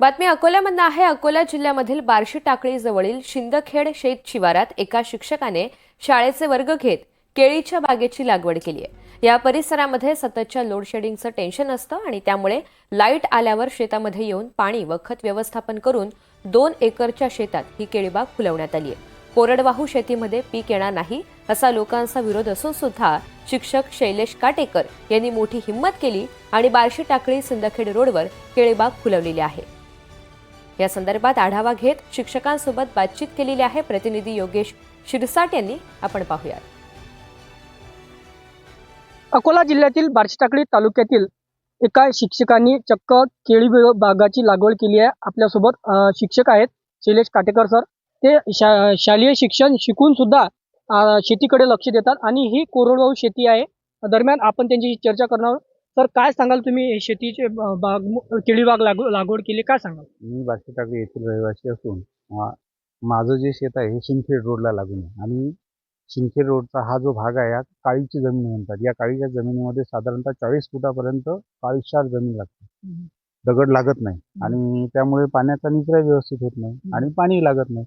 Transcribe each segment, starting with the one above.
बातमी अकोल्यामधून आहे। अकोला जिल्ह्यामधील बार्शी टाकळी जवळील शिंदखेड शेत शिवारात एका शिक्षकाने शाळेचे वर्ग घेत केळीच्या बागेची लागवड केली आहे। या परिसरामध्ये सततच्या लोड शेडिंगचं टेन्शन असतं आणि त्यामुळे लाईट आल्यावर शेतामध्ये येऊन पाणी व खत व्यवस्थापन करून 2 एकरच्या शेतात ही केळीबाग फुलवण्यात आली आहे। कोरडवाहू शेतीमध्ये पीक येणार नाही असा लोकांचा विरोध असून सुद्धा शिक्षक शैलेश काटेकर यांनी मोठी हिंमत केली आणि बार्शी टाकळी सिंदखेड रोडवर केळीबाग फुलवलेली आहे। या संदर्भात आढावा घेत शिक्षकांसोबत बातचीत केलेली आहे प्रतिनिधी योगेश शिरसाट यांनी। आपण पाहूया। अकोला जिल्ह्यातील बार्शी टाकळी तालुक्यातील एका शिक्षकांनी चक्क केळी बागाची लागवड केली आहे। आपल्यासोबत शिक्षक आहेत शैलेश काटेकर सर। ते शालेय शिक्षण शिकून सुद्धा शेतीकडे लक्ष देतात आणि ही कोरडवाहू शेती आहे। दरम्यान आपण त्यांची चर्चा करणार आहोत। सर, काय सांगाल तुम्ही शेतीचे केळी बाग लागवड केली, काय सांगाल? मी बार्शी टाकळी येथील रहिवासी असून माझं जे शेत आहे हे सिंदखेड रोडला लागून आहे आणि सिंदखेड रोडचा हा जो भाग आहे, या काळीची जमीन म्हणतात। या काळीच्या जमिनीमध्ये साधारणतः 40 फुटापर्यंत काळीशार जमीन लागते, दगड लागत नाही आणि त्यामुळे पाण्याचा निचरा व्यवस्थित होत नाही आणि पाणी लागत नाही।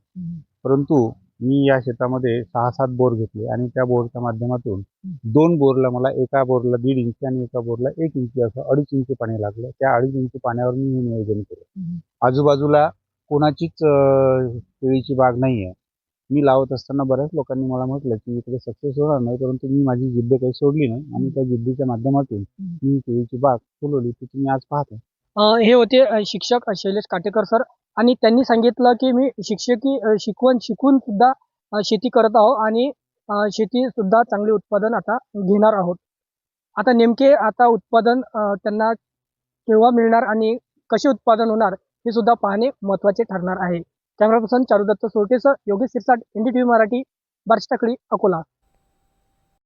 परंतु मी या शेतामध्ये 6-7 बोर घेतले आणि त्या बोरच्या माध्यमातून 2 बोरला मला एका बोरला 1.5 इंच आणि एका बोरला 1 इंच असं 2.5 इंच पाणी लागलं। त्या 2.5 इंच पाण्यावर मी हे नियोजन केलं। आजूबाजूला कोणाचीच केळीची बाग नाही आहे। मी लावत असताना बऱ्याच लोकांनी मला म्हटलं की इकडे सक्सेस होणार नाही, परंतु मी माझी जिद्द काही सोडली नाही आणि त्या जिद्दीच्या माध्यमातून मी केळीची बाग फुलवली, ती तुम्ही आज पाहता। हे होते शिक्षक शैलेश काटेकर सर आणि त्यांनी सांगितलं की मी शिक्षकी शिकवण शिकून सुद्धा शेती करत आहोत आणि शेती सुद्धा चांगले उत्पादन आता घेणार आहोत। आता नेमके उत्पादन त्यांना केव्हा मिळणार आणि कसे उत्पादन होणार हे सुद्धा पाहणे महत्त्वाचे ठरणार आहे। कॅमेरा पर्सन चारुदत्त सोरटेसह योगेश सिरसाट, NDTV मराठी, बार्शी टाकळी, अकोला।